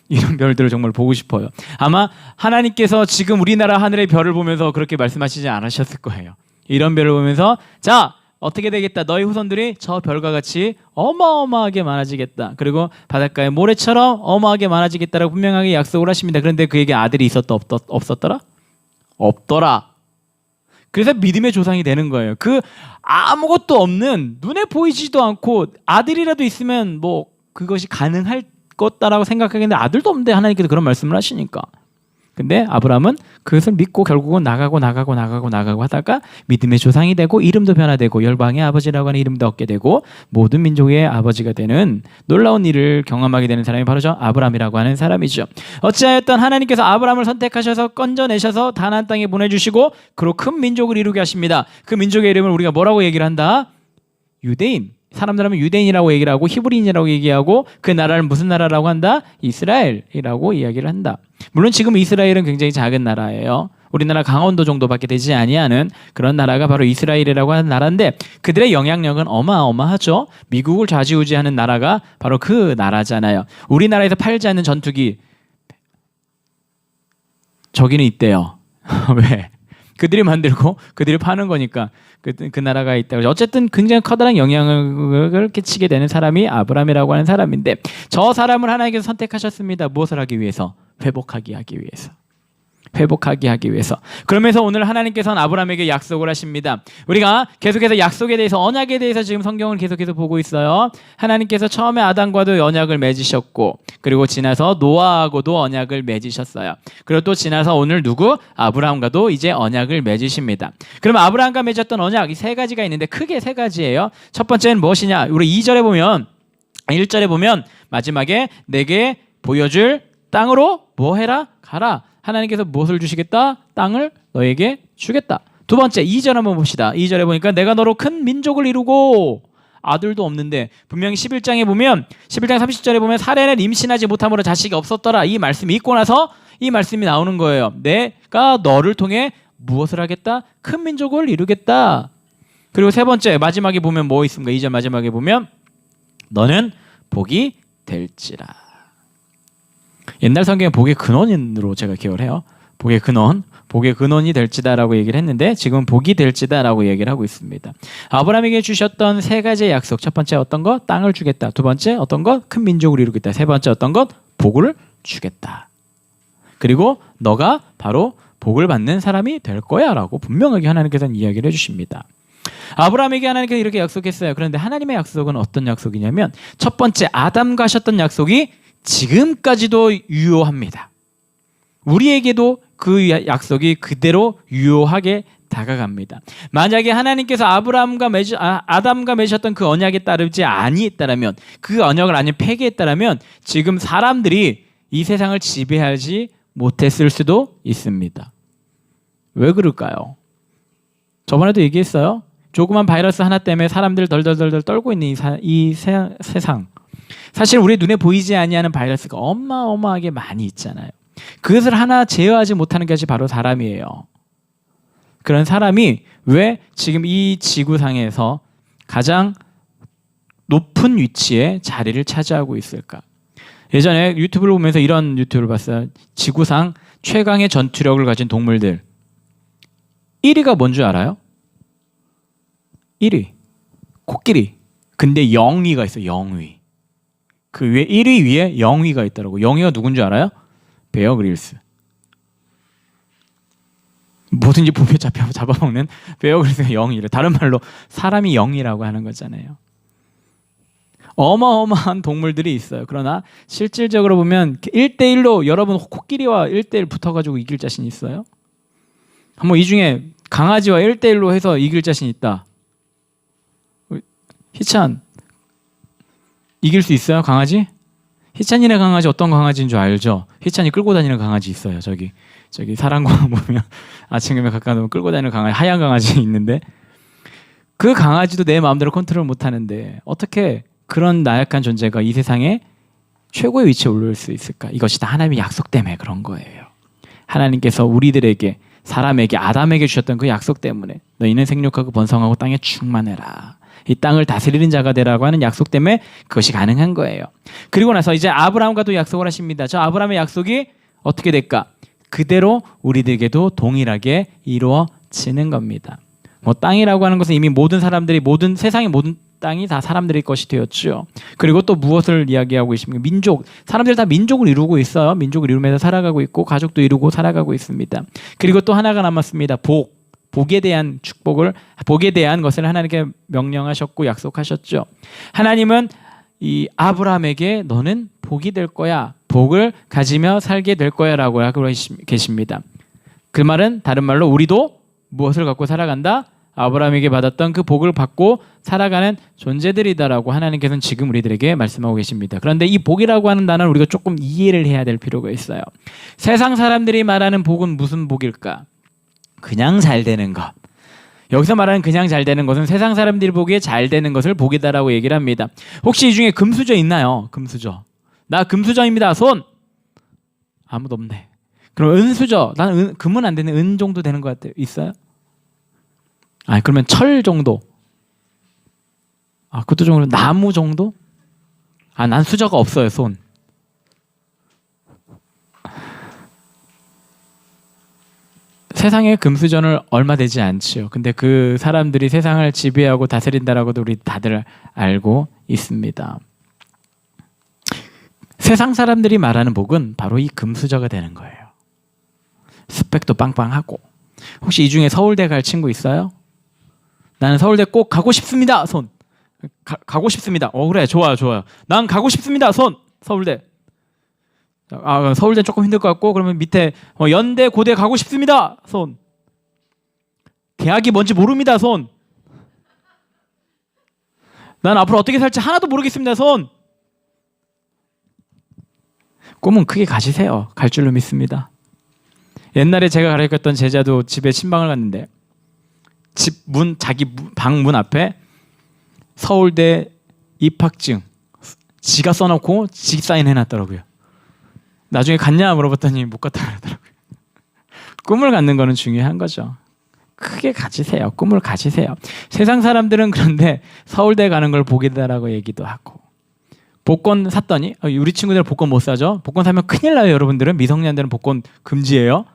이런 별들을 정말 보고 싶어요. 아마 하나님께서 지금 우리나라 하늘의 별을 보면서 그렇게 말씀하시지 않으셨을 거예요. 이런 별을 보면서 자, 어떻게 되겠다. 너희 후손들이 저 별과 같이 어마어마하게 많아지겠다. 그리고 바닷가의 모래처럼 어마하게 많아지겠다라고 분명하게 약속을 하십니다. 그런데 그에게 아들이 없었더라? 없더라. 그래서 믿음의 조상이 되는 거예요. 그 아무것도 없는 눈에 보이지도 않고 아들이라도 있으면 뭐 그것이 가능할 거다라고 생각하겠는데 아들도 없는데 하나님께서 그런 말씀을 하시니까. 근데 아브라함은 그것을 믿고 결국은 나가고 하다가 믿음의 조상이 되고 이름도 변화되고 열방의 아버지라고 하는 이름도 얻게 되고 모든 민족의 아버지가 되는 놀라운 일을 경험하게 되는 사람이 바로 저 아브라함이라고 하는 사람이죠. 어찌하였든 하나님께서 아브라함을 선택하셔서 건져내셔서 가나안 땅에 보내주시고 그로 큰 민족을 이루게 하십니다. 그 민족의 이름을 우리가 뭐라고 얘기를 한다? 유대인. 사람들 하면 유대인이라고 얘기를 하고 히브리인이라고 얘기하고 그 나라를 무슨 나라라고 한다? 이스라엘이라고 이야기를 한다. 물론 지금 이스라엘은 굉장히 작은 나라예요. 우리나라 강원도 정도밖에 되지 아니하는 그런 나라가 바로 이스라엘이라고 하는 나라인데 그들의 영향력은 어마어마하죠. 미국을 좌지우지하는 나라가 바로 그 나라잖아요. 우리나라에서 팔지 않는 전투기 저기는 있대요. 왜? 그들이 만들고 그들이 파는 거니까 그 나라가 있다. 어쨌든 굉장히 커다란 영향을 끼치게 되는 사람이 아브라함이라고 하는 사람인데 저 사람을 하나님께서 선택하셨습니다. 무엇을 하기 위해서? 회복하게 하기 위해서. 회복하게 하기 위해서. 그러면서 오늘 하나님께서는 아브라함에게 약속을 하십니다. 우리가 계속해서 약속에 대해서 언약에 대해서 지금 성경을 계속해서 보고 있어요. 하나님께서 처음에 아담과도 언약을 맺으셨고 그리고 지나서 노아하고도 언약을 맺으셨어요. 그리고 또 지나서 오늘 누구? 아브라함과도 이제 언약을 맺으십니다. 그러면 아브라함과 맺었던 언약 이 세 가지가 있는데 크게 세 가지예요. 첫 번째는 무엇이냐? 우리 2절에 보면 1절에 보면 마지막에 내게 보여줄 땅으로 뭐 해라? 가라. 하나님께서 무엇을 주시겠다? 땅을 너에게 주겠다. 두 번째 2절 한번 봅시다. 2절에 보니까 내가 너로 큰 민족을 이루고 아들도 없는데 분명히 11장에 보면 11장 30절에 보면 사례는 임신하지 못함으로 자식이 없었더라. 이 말씀이 있고 나서 이 말씀이 나오는 거예요. 내가 너를 통해 무엇을 하겠다? 큰 민족을 이루겠다. 그리고 세 번째 마지막에 보면 뭐 있습니까? 2절 마지막에 보면 너는 복이 될지라. 옛날 성경에 복의 근원으로 제가 기억을 해요. 복의 근원이 될지다라고 얘기를 했는데 지금 복이 될지다라고 얘기를 하고 있습니다. 아브라함에게 주셨던 세 가지의 약속. 첫 번째 어떤 것? 땅을 주겠다. 두 번째 어떤 것? 큰 민족을 이루겠다. 세 번째 어떤 것? 복을 주겠다. 그리고 너가 바로 복을 받는 사람이 될 거야 라고 분명하게 하나님께서는 이야기를 해주십니다. 아브라함에게 하나님께서 이렇게 약속했어요. 그런데 하나님의 약속은 어떤 약속이냐면 첫 번째 아담과 하셨던 약속이 지금까지도 유효합니다. 우리에게도 그 약속이 그대로 유효하게 다가갑니다. 만약에 하나님께서 아담과 맺으셨던 그 언약에 따르지 아니했다라면 그 언약을 아니 폐기했다라면 지금 사람들이 이 세상을 지배하지 못했을 수도 있습니다. 왜 그럴까요? 저번에도 얘기했어요. 조그만 바이러스 하나 때문에 사람들 덜덜덜 떨고 있는 이 세상. 사실 우리 눈에 보이지 아니하는 바이러스가 어마어마하게 많이 있잖아요. 그것을 하나 제어하지 못하는 것이 바로 사람이에요. 그런 사람이 왜 지금 이 지구상에서 가장 높은 위치에 자리를 차지하고 있을까? 예전에 유튜브를 보면서 이런 유튜브를 봤어요. 지구상 최강의 전투력을 가진 동물들 1위가 뭔 줄 알아요? 1위 코끼리. 근데 0위가 있어요. 0위. 그 위에 1위 위에 0위가 있더라고. 0위가 누군지 알아요? 베어 그릴스. 뭐든지 보면 잡아먹는 베어 그릴스가 0위래. 다른 말로 사람이 0이라고 하는 거잖아요. 어마어마한 동물들이 있어요. 그러나 실질적으로 보면 1대1로 여러분 코끼리와 1대1 붙어가지고 이길 자신 있어요? 한번 이 중에 강아지와 1대1로 해서 이길 자신 있다. 희찬 이길 수 있어요? 강아지? 희찬이네 강아지 어떤 강아지인 줄 알죠? 희찬이 끌고 다니는 강아지 있어요. 저기 사랑공원 보면 아침에 가까이 오면 끌고 다니는 강아지, 하얀 강아지 있는데 그 강아지도 내 마음대로 컨트롤 못하는데 어떻게 그런 나약한 존재가 이 세상에 최고의 위치에 올릴 수 있을까? 이것이 다 하나님의 약속 때문에 그런 거예요. 하나님께서 우리들에게 사람에게 아담에게 주셨던 그 약속 때문에 너희는 생육하고 번성하고 땅에 충만해라. 이 땅을 다스리는 자가 되라고 하는 약속 때문에 그것이 가능한 거예요. 그리고 나서 이제 아브라함과도 약속을 하십니다. 저 아브라함의 약속이 어떻게 될까? 그대로 우리들에게도 동일하게 이루어지는 겁니다. 뭐 땅이라고 하는 것은 이미 모든 사람들이 세상의 모든 땅이 다 사람들의 것이 되었죠. 그리고 또 무엇을 이야기하고 있습니까? 민족. 사람들이 다 민족을 이루고 있어요. 민족을 이루면서 살아가고 있고 가족도 이루고 살아가고 있습니다. 그리고 또 하나가 남았습니다. 복에 대한 축복을, 복에 대한 것을 하나님께 명령하셨고 약속하셨죠. 하나님은 이 아브라함에게 너는 복이 될 거야. 복을 가지며 살게 될 거야 라고 하고 계십니다. 그 말은 다른 말로 우리도 무엇을 갖고 살아간다? 아브라함에게 받았던 그 복을 받고 살아가는 존재들이다라고 하나님께서는 지금 우리들에게 말씀하고 계십니다. 그런데 이 복이라고 하는 단어는 우리가 조금 이해를 해야 될 필요가 있어요. 세상 사람들이 말하는 복은 무슨 복일까? 그냥 잘 되는 것. 여기서 말하는 그냥 잘 되는 것은 세상 사람들이 보기에 잘 되는 것을 복이다라고 얘기를 합니다. 혹시 이 중에 금수저 있나요? 금수저. 나 금수저입니다. 손. 아무도 없네. 그럼 은수저. 나는 금은 안 되는 은 정도 되는 것 같아요. 있어요? 그러면 철 정도. 그것도 정도. 나무 정도? 난 수저가 없어요. 손. 세상에 금수저는 얼마 되지 않지요. 근데 그 사람들이 세상을 지배하고 다스린다라고도 우리 다들 알고 있습니다. 세상 사람들이 말하는 복은 바로 이 금수저가 되는 거예요. 스펙도 빵빵하고. 혹시 이 중에 서울대 갈 친구 있어요? 나는 서울대 꼭 가고 싶습니다. 손. 가고 싶습니다. 그래, 좋아요. 난 가고 싶습니다. 손. 서울대. 서울대 조금 힘들 것 같고, 그러면 밑에 연대, 고대 가고 싶습니다. 손. 대학이 뭔지 모릅니다. 손. 난 앞으로 어떻게 살지 하나도 모르겠습니다. 손. 꿈은 크게 가지세요. 갈 줄로 믿습니다. 옛날에 제가 가르쳤던 제자도 집에 신방을 갔는데 집 문, 자기 방 문 앞에 서울대 입학증 지가 써놓고 지 사인해놨더라고요. 나중에 갔냐 물어봤더니 못 갔다 그러더라고요. 꿈을 갖는 거는 중요한 거죠. 크게 가지세요. 꿈을 가지세요. 세상 사람들은 그런데 서울대 가는 걸 복이다라고 얘기도 하고, 복권 샀더니 우리 친구들은 복권 못 사죠. 복권 사면 큰일 나요. 여러분들은 미성년자들은 복권 금지예요.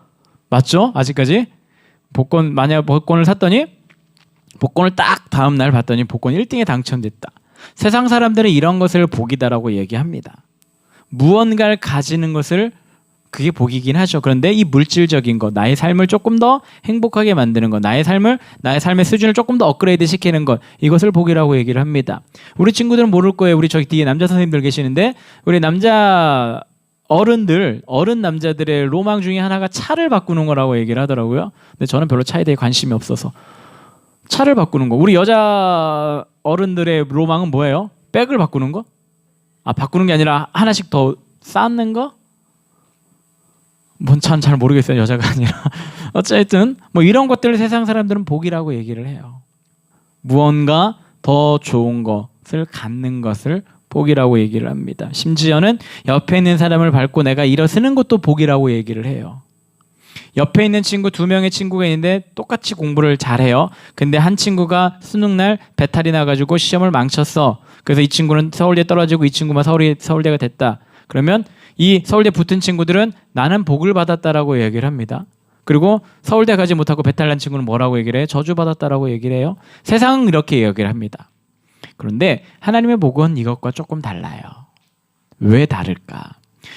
맞죠? 아직까지 만약 복권을 샀더니 복권을 딱 다음 날 봤더니 복권 1등에 당첨됐다. 세상 사람들은 이런 것을 복이다라고 얘기합니다. 무언가를 가지는 것을 그게 복이긴 하죠. 그런데 이 물질적인 것, 나의 삶을 조금 더 행복하게 만드는 것, 나의 삶의 수준을 조금 더 업그레이드 시키는 것, 이것을 복이라고 얘기를 합니다. 우리 친구들은 모를 거예요. 우리 저기 뒤에 남자 선생님들 계시는데 우리 남자 어른 남자들의 로망 중에 하나가 차를 바꾸는 거라고 얘기를 하더라고요. 근데 저는 별로 차에 대해 관심이 없어서. 차를 바꾸는 거. 우리 여자 어른들의 로망은 뭐예요? 백을 바꾸는 거? 바꾸는 게 아니라 하나씩 더 쌓는 거? 뭔 참 잘 모르겠어요. 여자가 아니라. 어쨌든 뭐 이런 것들을 세상 사람들은 복이라고 얘기를 해요. 무언가 더 좋은 것을 갖는 것을 복이라고 얘기를 합니다. 심지어는 옆에 있는 사람을 밟고 내가 일어서는 것도 복이라고 얘기를 해요. 옆에 있는 친구 2명의 친구가 있는데 똑같이 공부를 잘해요. 근데 한 친구가 수능날 배탈이 나가지고 시험을 망쳤어. 그래서 이 친구는 서울대 떨어지고 이 친구만 서울대가 됐다. 그러면 이 서울대 붙은 친구들은 나는 복을 받았다라고 얘기를 합니다. 그리고 서울대 가지 못하고 배탈 난 친구는 뭐라고 얘기를 해요? 저주받았다라고 얘기를 해요. 세상은 이렇게 얘기를 합니다. 그런데 하나님의 복은 이것과 조금 달라요. 왜 다를까?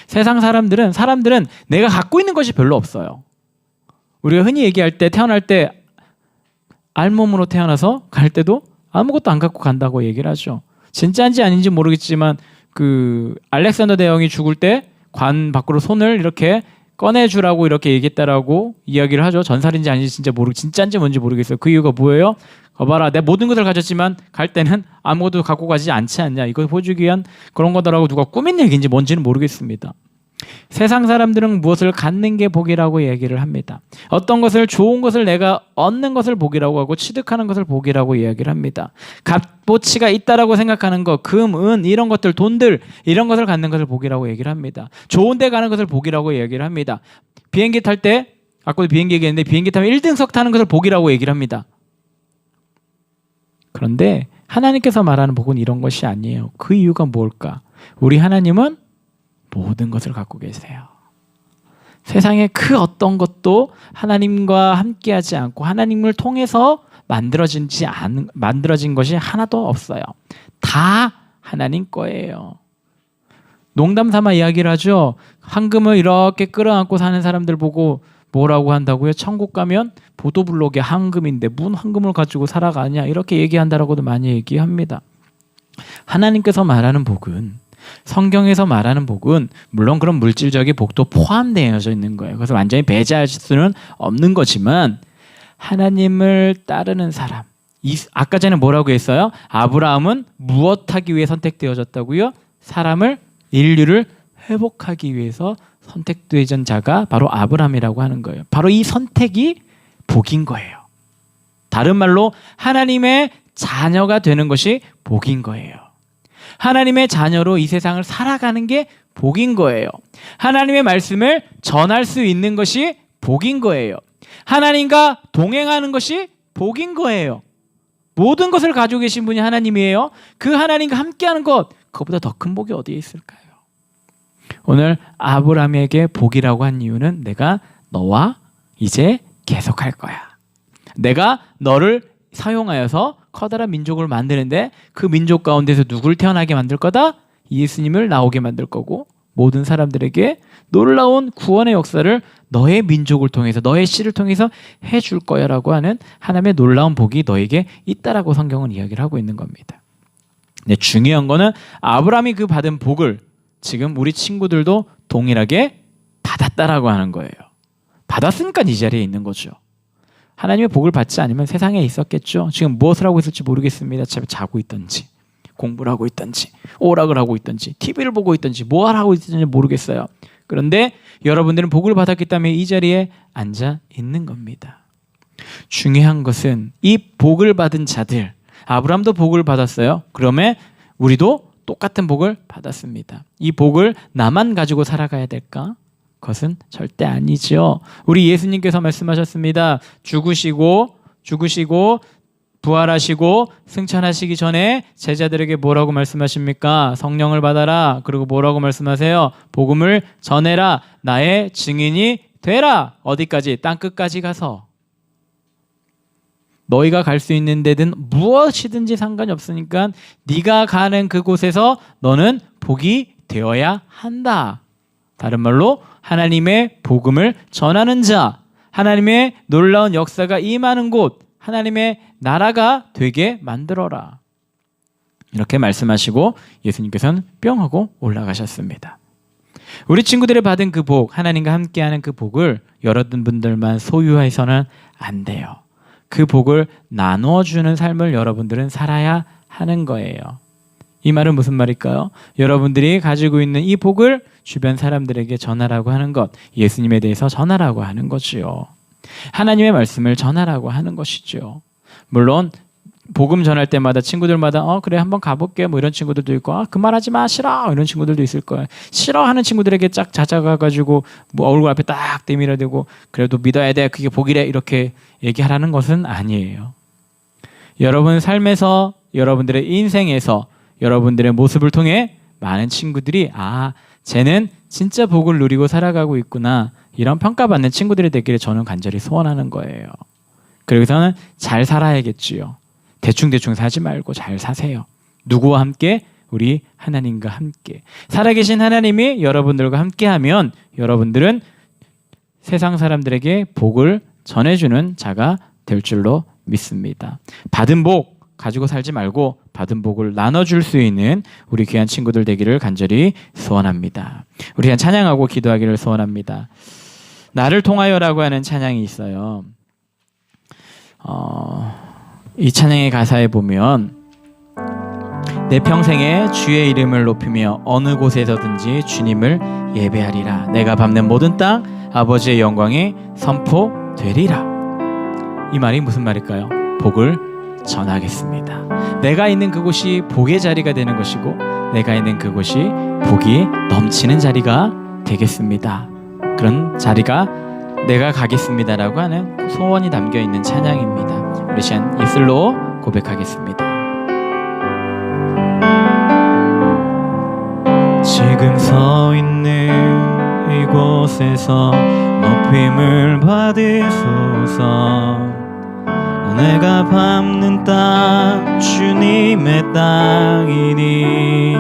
세상 사람들은 내가 갖고 있는 것이 별로 없어요. 우리가 흔히 얘기할 때 태어날 때 알몸으로 태어나서 갈 때도 아무것도 안 갖고 간다고 얘기를 하죠. 진짜인지 아닌지 모르겠지만 그 알렉산더 대왕이 죽을 때 관 밖으로 손을 이렇게 꺼내주라고 이렇게 얘기했다라고 이야기를 하죠. 전설인지 아닌지 진짜인지 뭔지 모르겠어요. 그 이유가 뭐예요? 봐라, 내 모든 것을 가졌지만 갈 때는 아무것도 갖고 가지 않지 않냐. 이걸 보여주기 위한 그런 거더라고. 누가 꾸민 얘기인지 뭔지는 모르겠습니다. 세상 사람들은 무엇을 갖는 게 복이라고 얘기를 합니다. 어떤 것을, 좋은 것을 내가 얻는 것을 복이라고 하고 취득하는 것을 복이라고 이야기를 합니다. 값어치가 있다라고 생각하는 것, 금, 은 이런 것들, 돈들 이런 것을 갖는 것을 복이라고 얘기를 합니다. 좋은 데 가는 것을 복이라고 얘기를 합니다. 비행기 탈 때 아까도 비행기 얘기했는데 비행기 타면 1등석 타는 것을 복이라고 얘기를 합니다. 그런데 하나님께서 말하는 복은 이런 것이 아니에요. 그 이유가 뭘까? 우리 하나님은 모든 것을 갖고 계세요. 세상에 그 어떤 것도 하나님과 함께하지 않고 하나님을 통해서 만들어진 것이 하나도 없어요. 다 하나님 거예요. 농담 삼아 이야기를 하죠. 황금을 이렇게 끌어안고 사는 사람들 보고 뭐라고 한다고요? 천국 가면 보도블록에 황금인데 무슨 황금을 가지고 살아가냐 이렇게 얘기한다라고도 많이 얘기합니다. 하나님께서 말하는 복은, 성경에서 말하는 복은 물론 그런 물질적인 복도 포함되어져 있는 거예요. 그래서 완전히 배제할 수는 없는 거지만 하나님을 따르는 사람, 아까 전에 뭐라고 했어요? 아브라함은 무엇하기 위해 선택되어졌다고요? 인류를 회복하기 위해서 선택되어진 자가 바로 아브라함이라고 하는 거예요. 바로 이 선택이 복인 거예요. 다른 말로 하나님의 자녀가 되는 것이 복인 거예요. 하나님의 자녀로 이 세상을 살아가는 게 복인 거예요. 하나님의 말씀을 전할 수 있는 것이 복인 거예요. 하나님과 동행하는 것이 복인 거예요. 모든 것을 가지고 계신 분이 하나님이에요. 그 하나님과 함께하는 것, 그것보다 더 큰 복이 어디에 있을까요? 오늘 아브라함에게 복이라고 한 이유는 내가 너와 이제 계속할 거야. 내가 너를 사용하여서 커다란 민족을 만드는데 그 민족 가운데서 누구를 태어나게 만들 거다? 예수님을 나오게 만들 거고 모든 사람들에게 놀라운 구원의 역사를 너의 민족을 통해서 너의 씨를 통해서 해줄 거야 라고 하는 하나님의 놀라운 복이 너에게 있다라고 성경은 이야기를 하고 있는 겁니다. 근데 중요한 거는 아브라함이 그 받은 복을 지금 우리 친구들도 동일하게 받았다라고 하는 거예요. 받았으니까 이 자리에 있는 거죠. 하나님의 복을 받지 않으면 세상에 있었겠죠. 지금 무엇을 하고 있을지 모르겠습니다. 집에 자고 있던지 공부를 하고 있던지 오락을 하고 있던지 TV를 보고 있던지 뭘 하고 있던지 모르겠어요. 그런데 여러분들은 복을 받았기 때문에 이 자리에 앉아 있는 겁니다. 중요한 것은 이 복을 받은 자들, 아브라함도 복을 받았어요. 그러면 우리도 똑같은 복을 받았습니다. 이 복을 나만 가지고 살아가야 될까? 그것은 절대 아니죠. 우리 예수님께서 말씀하셨습니다. 죽으시고 부활하시고 승천하시기 전에 제자들에게 뭐라고 말씀하십니까? 성령을 받아라. 그리고 뭐라고 말씀하세요? 복음을 전해라. 나의 증인이 되라. 어디까지? 땅끝까지 가서. 너희가 갈 수 있는 데든 무엇이든지 상관이 없으니까 네가 가는 그곳에서 너는 복이 되어야 한다. 다른 말로 하나님의 복음을 전하는 자, 하나님의 놀라운 역사가 임하는 곳, 하나님의 나라가 되게 만들어라. 이렇게 말씀하시고 예수님께서는 뿅 하고 올라가셨습니다. 우리 친구들이 받은 그 복, 하나님과 함께하는 그 복을 여러분들만 소유해서는 안 돼요. 그 복을 나눠주는 삶을 여러분들은 살아야 하는 거예요. 이 말은 무슨 말일까요? 여러분들이 가지고 있는 이 복을 주변 사람들에게 전하라고 하는 것, 예수님에 대해서 전하라고 하는 거지요. 하나님의 말씀을 전하라고 하는 것이죠. 물론 복음 전할 때마다 친구들마다 그래 한번 가볼게 뭐 이런 친구들도 있고 그 말하지 마 싫어 이런 친구들도 있을 거예요. 싫어하는 친구들에게 쫙 찾아가가지고 뭐 얼굴 앞에 딱 내밀어대고 그래도 믿어야 돼 그게 복이래 이렇게 얘기하라는 것은 아니에요. 여러분 삶에서 여러분들의 인생에서 여러분들의 모습을 통해 많은 친구들이 쟤는 진짜 복을 누리고 살아가고 있구나 이런 평가받는 친구들이 되기를 저는 간절히 소원하는 거예요. 그래서는 잘 살아야겠지요. 대충 사지 말고 잘 사세요. 누구와 함께? 우리 하나님과 함께. 살아계신 하나님이 여러분들과 함께하면 여러분들은 세상 사람들에게 복을 전해주는 자가 될 줄로 믿습니다. 받은 복 가지고 살지 말고 받은 복을 나눠줄 수 있는 우리 귀한 친구들 되기를 간절히 소원합니다. 우리 그냥 찬양하고 기도하기를 소원합니다. 나를 통하여라고 하는 찬양이 있어요. 이 찬양의 가사에 보면 내 평생에 주의 이름을 높이며 어느 곳에서든지 주님을 예배하리라. 내가 밟는 모든 땅 아버지의 영광이 선포되리라. 이 말이 무슨 말일까요? 복을 전하겠습니다. 내가 있는 그곳이 복의 자리가 되는 것이고 내가 있는 그곳이 복이 넘치는 자리가 되겠습니다. 그런 자리가 내가 가겠습니다라고 하는 소원이 담겨있는 찬양입니다. 우리 시간 입술로 고백하겠습니다. 지금 서 있는 이곳에서 높임을 받으소서. 내가 밟는 땅 주님의 땅이니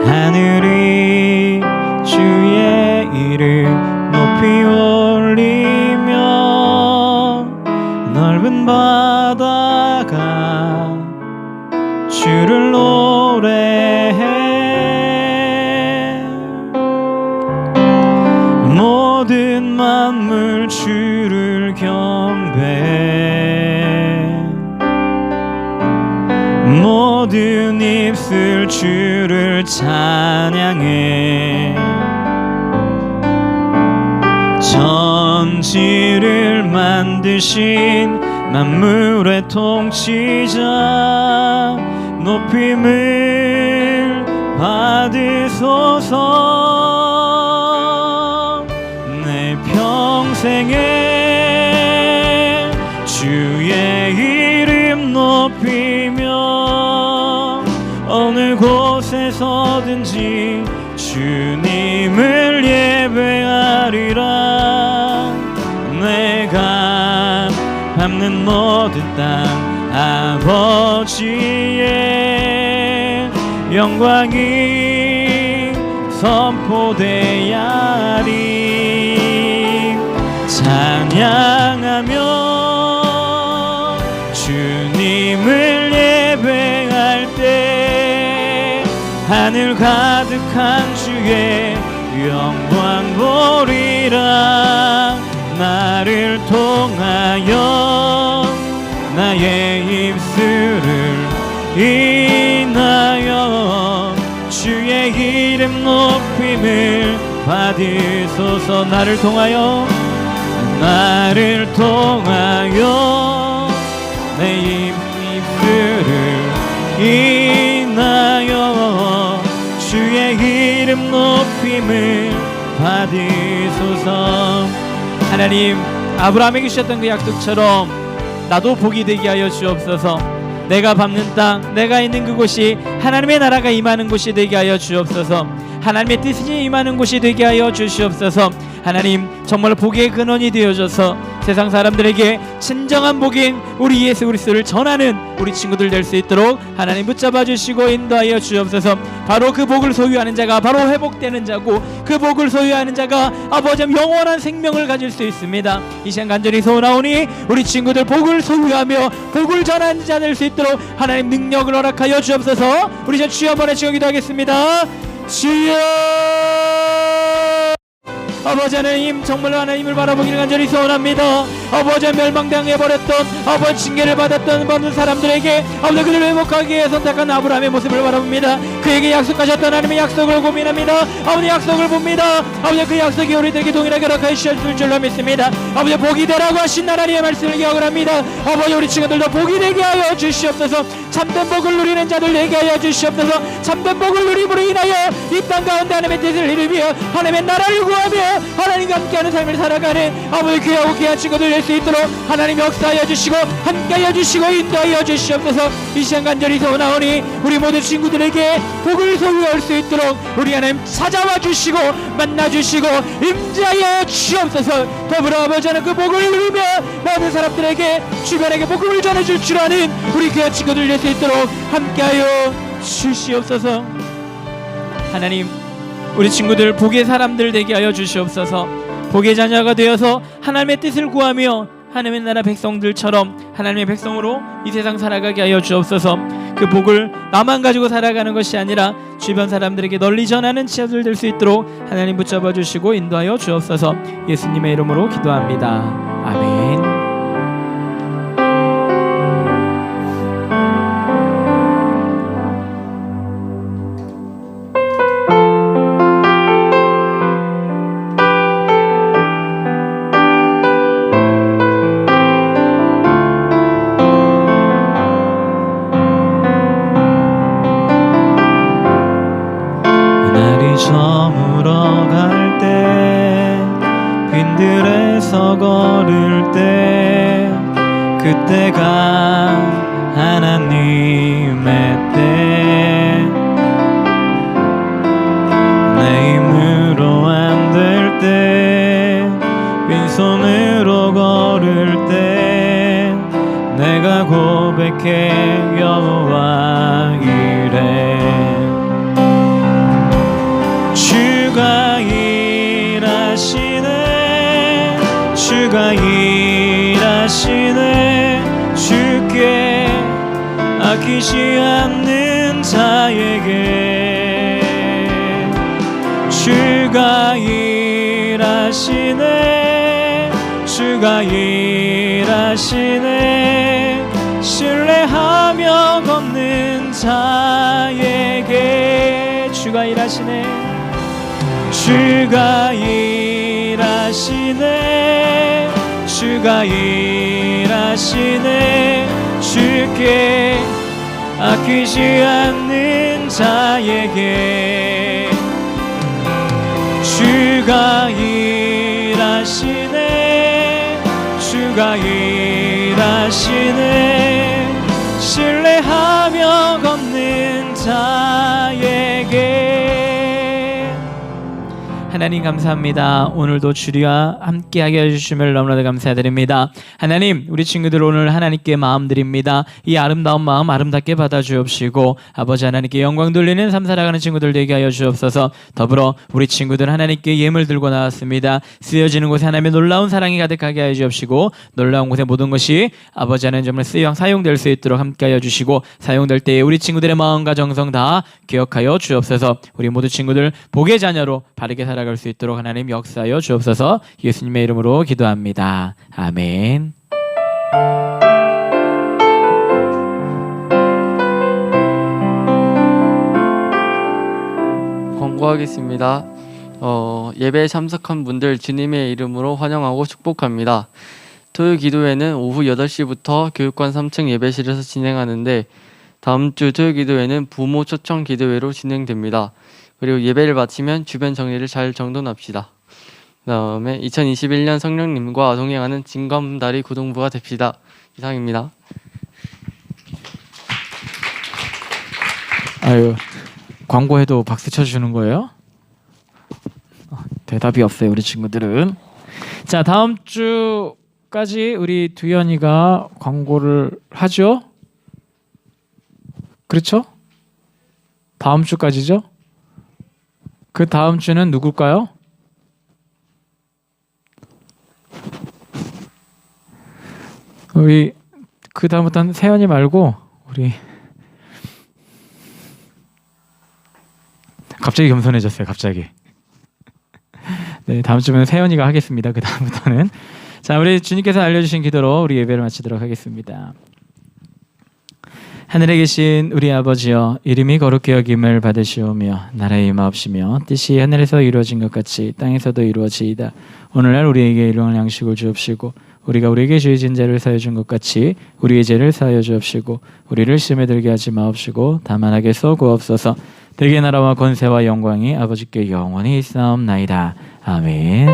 하늘이 주의 이름 높이 올리며 넓은 바다가 주를 노래해. 모든 만물 주를 경배해. 모든 입술 주를 찬양해. 천지를 만드신 만물의 통치자 높임을 받으소서. 내 평생에 주의 이름 높이며 어느 곳에서든지 주님을 예배하리라. 내가 밟는 모든 땅 아버지의 영광이 선포되야 하리. 찬양하며 주님을 예배할 때 하늘 가득한 주의 영광 보리라. 나를 통하여 나의 입술을 인하여 주의 이름 높임을 받으소서. 나를 통하여 내 입술을 인하여 주의 이름 높임을 받으소서. 하나님, 아브라함에게 주셨던 그 약속처럼 나도 복이 되게 하여 주옵소서. 내가 밟는 땅, 내가 있는 그곳이 하나님의 나라가 임하는 곳이 되게 하여 주옵소서. 하나님의 뜻이 임하는 곳이 되게 하여 주시옵소서. 하나님, 정말 복의 근원이 되어줘서 세상 사람들에게 진정한 복인 우리 예수 그리스도를 전하는 우리 친구들 될 수 있도록 하나님 붙잡아 주시고 인도하여 주옵소서. 바로 그 복을 소유하는 자가 바로 회복되는 자고, 그 복을 소유하는 자가 아버지 영원한 생명을 가질 수 있습니다. 이 시간 간절히 소원하오니 우리 친구들 복을 소유하며 복을 전하는 자 될 수 있도록 하나님 능력을 허락하여 주옵소서. 우리 저 주여 한번 외치고 기도하겠습니다. 주여! 아버지 하나님, 정말 하나님을 바라보기를 간절히 소원합니다. 아버지 멸망당해버렸던, 아버지 징계를 받았던 모든 사람들에게 아버지 그들을 회복하기 위해 선택한 아브라함의 모습을 바라봅니다. 그에게 약속하셨던 하나님의 약속을 고민합니다. 아버지 약속을 봅니다. 아버지 그 약속이 우리들에게 동일하게 허락하여 주실 줄로 믿습니다. 아버지 복이 되라고 하신 하나님의 말씀을 기억을 합니다. 아버지 우리 친구들도 복이 되게 하여 주시옵소서. 참된 복을 누리는 자들 되게 하여 주시옵소서. 참된 복을 누림으로 인하여 이 땅 가운데 하나님의 뜻을 이루며 하나님의 나라를 구하며 하나님과 함께하는 삶을 살아가는 아버지 귀하고 귀한 친구들 될 수 있도록 하나님 역사하여 주시고 함께하여 주시고 인도하여 주시옵소서. 이 시간 간절히 소원하오니 우리 모든 친구들에게 복을 소유할 수 있도록 우리 하나님 찾아와 주시고 만나 주시고 임재하여 주옵소서. 더불어 아버지 하나님 그 복을 누리며 모든 사람들에게 주변에게 복음을 전해줄 줄 아는 우리 귀한 친구들 될 수 있도록 함께하여 주시옵소서. 하나님, 우리 친구들 복의 사람들 되게 하여 주시옵소서. 복의 자녀가 되어서 하나님의 뜻을 구하며 하나님의 나라 백성들처럼 하나님의 백성으로 이 세상 살아가게 하여 주옵소서. 그 복을 나만 가지고 살아가는 것이 아니라 주변 사람들에게 널리 전하는 지하들 될 수 있도록 하나님 붙잡아 주시고 인도하여 주옵소서. 예수님의 이름으로 기도합니다. 아멘. 저물어 갈 때 빈들에서 걸을 때 그때가 하나님의 때 내 힘으로 안 될 때 빈손으로 걸을 때 내가 고백해 여호와 이래 주가 일하시네 주가 일하시네 주께 아끼지 않는 자에게 주가 일하시네. 주가 일하시네. 신뢰하며 걷는 자에게 주가 일하시네. 주가 일하시네. 주가 일하시네. 주께 아끼지 않는 자에게 주가 일하시네. 주가 일하시네. 신뢰하며 걷는 자에게. 하나님 감사합니다. 오늘도 주리와 함께하게 해주심을 너무나도 감사드립니다. 하나님, 우리 친구들 오늘 하나님께 마음 드립니다. 이 아름다운 마음 아름답게 받아주옵시고 아버지 하나님께 영광 돌리는 삶 살아가는 친구들 되게 하여 주옵소서. 더불어 우리 친구들 하나님께 예물 들고 나왔습니다. 쓰여지는 곳에 하나님의 놀라운 사랑이 가득하게 하여 주옵시고 놀라운 곳에 모든 것이 아버지 하나님 정말 사용될 수 있도록 함께하여 주시고 사용될 때에 우리 친구들의 마음과 정성 다 기억하여 주옵소서. 우리 모두 친구들 복의 자녀로 바르게 살아갈 수 있도록 하나님 역사하여 주옵소서. 예수님의 이름으로 기도합니다. 아멘. 권고하겠습니다. 예배에 참석한 분들 주님의 이름으로 환영하고 축복합니다. 토요일 기도회는 오후 8시부터 교육관 3층 예배실에서 진행하는데 다음 주 토요일 기도회는 부모 초청 기도회로 진행됩니다. 그리고 예배를 마치면 주변 정리를 잘 정돈합시다. 그 다음에 2021년 성령님과 동행하는 진검다리 고등부가 됩시다. 이상입니다. 아유, 광고해도 박수 쳐주는 거예요? 대답이 없어요, 우리 친구들은. 자, 다음 주까지 우리 두현이가 광고를 하죠? 그렇죠? 다음 주까지죠? 그 다음 주는 누굴까요? 우리 그 다음부터는 세연이 말고 우리 갑자기 겸손해졌어요. 갑자기. 네, 다음 주면 세연이가 하겠습니다. 그 다음부터는 자, 우리 주님께서 알려주신 기도로 우리 예배를 마치도록 하겠습니다. 하늘에 계신 우리 아버지여, 이름이 거룩히 여김을 받으시오며 나라의 임하옵시며 뜻이 하늘에서 이루어진 것 같이 땅에서도 이루어지이다. 오늘날 우리에게 일용할 양식을 주옵시고 우리가 우리에게 죄 지은 자를 사하여 준 것 같이 우리의 죄를 사하여 주옵시고 우리를 시험에 들게 하지 마옵시고 다만 악에서 구하옵소서. 대개 나라와 권세와 영광이 아버지께 영원히 있사옵나이다. 아멘.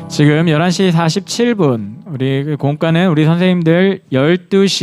지금 11시 47분 우리 공과는 우리 선생님들 12시